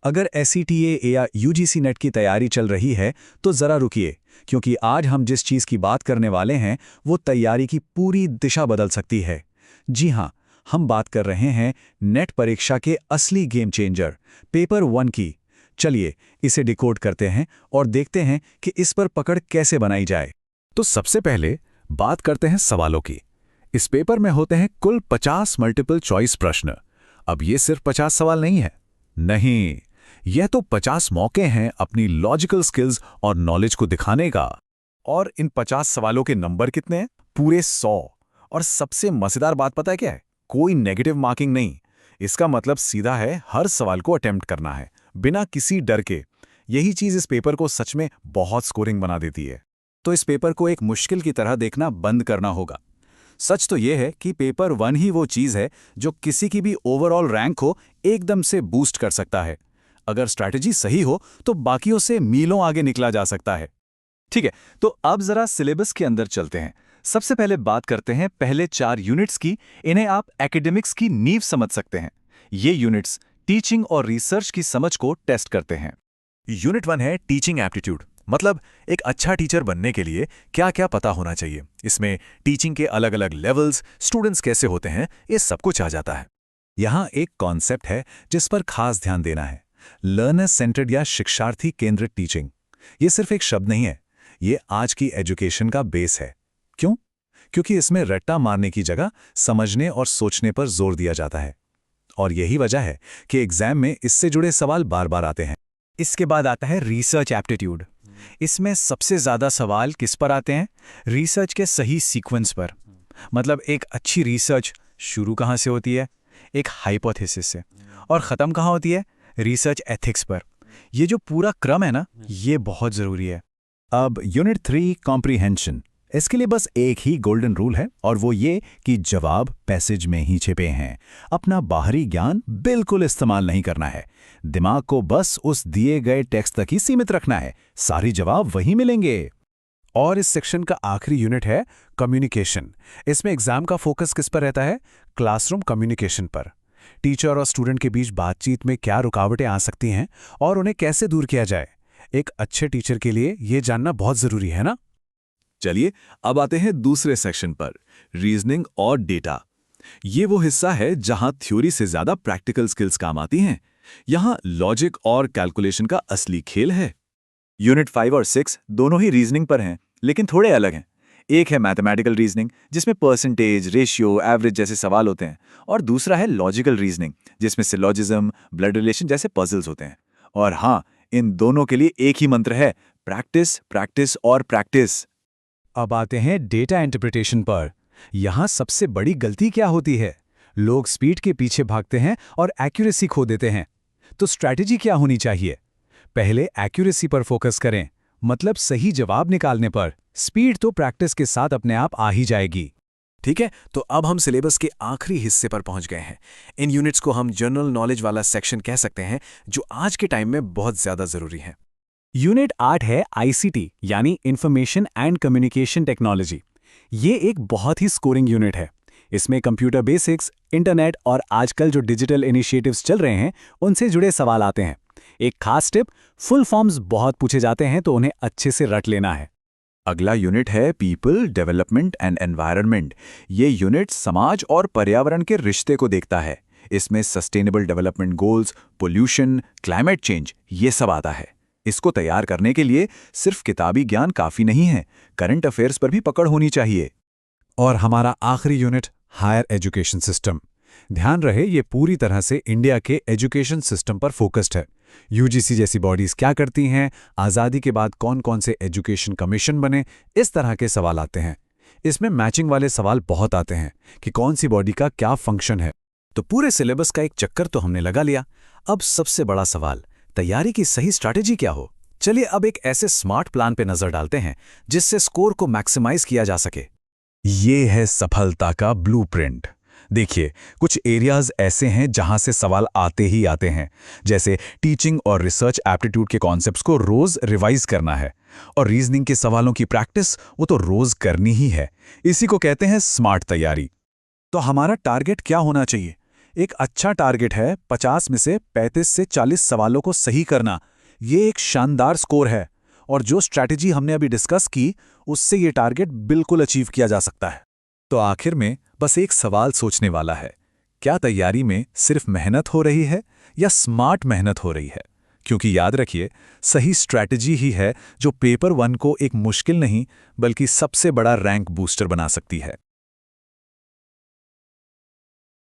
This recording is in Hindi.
अगर SCTA या UGC नेट की तैयारी चल रही है तो ज़रा रुकिए, क्योंकि आज हम जिस चीज़ की बात करने वाले हैं वो तैयारी की पूरी दिशा बदल सकती है। जी हाँ, हम बात कर रहे हैं नेट परीक्षा के असली गेम चेंजर, पेपर 1 की। चलिए इसे डिकोड करते हैं और देखते हैं कि इस पर पकड़ कैसे बनाई जाए। तो सबसे पहले बात करते हैं सवालों की। इस पेपर में होते हैं कुल 50 मल्टीपल चॉइस प्रश्न। अब ये सिर्फ 50 सवाल नहीं है, नहीं, यह तो 50 मौके हैं अपनी लॉजिकल स्किल्स और नॉलेज को दिखाने का। और इन 50 सवालों के नंबर कितने हैं? पूरे 100। और सबसे मजेदार बात पता है क्या है? कोई नेगेटिव मार्किंग नहीं। इसका मतलब सीधा है, हर सवाल को अटेम्प्ट करना है बिना किसी डर के। यही चीज इस पेपर को सच में बहुत स्कोरिंग बना देती है। तो इस पेपर को एक मुश्किल की तरह देखना बंद करना होगा। सच तो यह है कि पेपर 1 ही वो चीज़ है जो किसी की भी ओवरऑल रैंक को एकदम से बूस्ट कर सकता है। अगर स्ट्रैटेजी सही हो तो बाकियों से मीलों आगे निकला जा सकता है। ठीक है, तो अब जरा सिलेबस के अंदर चलते हैं। सबसे पहले बात करते हैं पहले 4 यूनिट्स की। इन्हें आप एकेडमिक्स की नींव समझ सकते हैं। ये यूनिट्स टीचिंग और रिसर्च की समझ को टेस्ट करते हैं। यूनिट 1 है टीचिंग एप्टीट्यूड, मतलब एक अच्छा टीचर बनने के लिए क्या क्या पता होना चाहिए। इसमें टीचिंग के अलग अलग लेवल्स, स्टूडेंट्स कैसे होते हैं, ये सब कुछ आ जाता है। यहाँ एक कॉन्सेप्ट है जिस पर खास ध्यान देना है, लर्नर सेंटर्ड या शिक्षार्थी केंद्रित टीचिंग। ये सिर्फ एक शब्द नहीं है, ये आज की एजुकेशन का बेस है। क्यों? क्योंकि इसमें रट्टा मारने की जगह समझने और सोचने पर जोर दिया जाता है। और यही वजह है कि एग्जाम में इससे जुड़े सवाल बार बार आते हैं। इसके बाद आता है रिसर्च एप्टीट्यूड। इसमें सबसे ज़्यादा सवाल किस पर आते हैं? रिसर्च के सही सीक्वेंस पर। मतलब एक अच्छी रिसर्च शुरू कहाँ से होती है? एक हाइपोथेसिस से। और ख़त्म कहाँ होती है? रिसर्च एथिक्स पर। ये जो पूरा क्रम है ना, ये बहुत ज़रूरी है। अब यूनिट 3 कॉम्प्रीहेंशन। इसके लिए बस एक ही गोल्डन रूल है, और वो ये कि जवाब पैसेज में ही छिपे हैं। अपना बाहरी ज्ञान बिल्कुल इस्तेमाल नहीं करना है। दिमाग को बस उस दिए गए टेक्स्ट तक ही सीमित रखना है। सारी जवाब वहीं मिलेंगे। और इस सेक्शन का आखिरी यूनिट है कम्युनिकेशन। इसमें एग्जाम का फोकस किस पर रहता है? क्लासरूम कम्युनिकेशन पर। टीचर और स्टूडेंट के बीच बातचीत में क्या रुकावटें आ सकती हैं और उन्हें कैसे दूर किया जाए। एक अच्छे टीचर के लिए यह जानना बहुत जरूरी है ना। चलिए अब आते हैं दूसरे सेक्शन पर, रीजनिंग और डेटा। ये वो हिस्सा है जहां थ्योरी से ज्यादा प्रैक्टिकल स्किल्स काम आती हैं। यहां लॉजिक और कैलकुलेशन का असली खेल है। यूनिट 5 और 6 दोनों ही रीजनिंग पर हैं, लेकिन थोड़े अलग हैं। एक है मैथमेटिकल रीजनिंग, जिसमें परसेंटेज, रेशियो, एवरेज जैसे सवाल होते हैं, और दूसरा है लॉजिकल रीजनिंग, जिसमें सिलॉजिज्म, ब्लड रिलेशन जैसे पजल्स होते हैं। और हाँ, इन दोनों के लिए एक ही मंत्र है, प्रैक्टिस, प्रैक्टिस और प्रैक्टिस। अब आते हैं डेटा इंटरप्रिटेशन पर। यहाँ सबसे बड़ी गलती क्या होती है? लोग स्पीड के पीछे भागते हैं और एक्यूरेसी खो देते हैं। तो स्ट्रैटेजी क्या होनी चाहिए? पहले एक्यूरेसी पर फोकस करें, मतलब सही जवाब निकालने पर। स्पीड तो प्रैक्टिस के साथ अपने आप आ ही जाएगी। ठीक है, तो अब हम सिलेबस के आखिरी हिस्से पर पहुंच गए हैं। इन यूनिट्स को हम जनरल नॉलेज वाला सेक्शन कह सकते हैं, जो आज के टाइम में बहुत ज्यादा जरूरी है। यूनिट 8 है ICT, यानी इंफॉर्मेशन एंड कम्युनिकेशन टेक्नोलॉजी। ये एक बहुत ही स्कोरिंग यूनिट है। इसमें कंप्यूटर बेसिक्स, इंटरनेट और आजकल जो डिजिटल इनिशिएटिव्स चल रहे हैं, उनसे जुड़े सवाल आते हैं। एक खास टिप, फुल फॉर्म्स बहुत पूछे जाते हैं, तो उन्हें अच्छे से रट लेना है। अगला यूनिट है पीपल, डेवलपमेंट एंड एनवायरनमेंट। ये यूनिट समाज और पर्यावरण के रिश्ते को देखता है। इसमें sustainable development goals, pollution, climate change, ये सब आता है। इसको तैयार करने के लिए सिर्फ किताबी ज्ञान काफी नहीं है, करंट अफेयर्स पर भी पकड़ होनी चाहिए। और हमारा आखिरी यूनिट, हायर एजुकेशन सिस्टम। ध्यान रहे, ये पूरी तरह से इंडिया के एजुकेशन सिस्टम पर फोकस्ड है। UGC जैसी बॉडीज क्या करती हैं, आज़ादी के बाद कौन कौन से एजुकेशन कमीशन बने, इस तरह के सवाल आते हैं। इसमें मैचिंग वाले सवाल बहुत आते हैं कि कौन सी बॉडी का क्या फंक्शन है। तो पूरे सिलेबस का एक चक्कर तो हमने लगा लिया। अब सबसे बड़ा सवाल, तैयारी की सही स्ट्रैटेजी क्या हो? चलिए अब एक ऐसे स्मार्ट प्लान पे नजर डालते हैं जिससे स्कोर को मैक्सिमाइज किया जा सके। ये है सफलता का ब्लूप्रिंट। देखिए, कुछ एरियाज ऐसे हैं जहां से सवाल आते ही आते हैं, जैसे टीचिंग और रिसर्च एप्टीट्यूड के कॉन्सेप्ट्स को रोज रिवाइज करना है, और रीजनिंग के सवालों की प्रैक्टिस वो तो रोज करनी ही है। इसी को कहते हैं स्मार्ट तैयारी। तो हमारा टारगेट क्या होना चाहिए? एक अच्छा टारगेट है 50 में से 35 से 40 सवालों को सही करना। ये एक शानदार स्कोर है और जो स्ट्रैटेजी हमने अभी डिस्कस की उससे ये टारगेट बिल्कुल अचीव किया जा सकता है। तो आखिर में बस एक सवाल सोचने वाला है, क्या तैयारी में सिर्फ मेहनत हो रही है या स्मार्ट मेहनत हो रही है? क्योंकि याद रखिए, सही स्ट्रैटेजी ही है जो पेपर 1 को एक मुश्किल नहीं बल्कि सबसे बड़ा रैंक बूस्टर बना सकती है।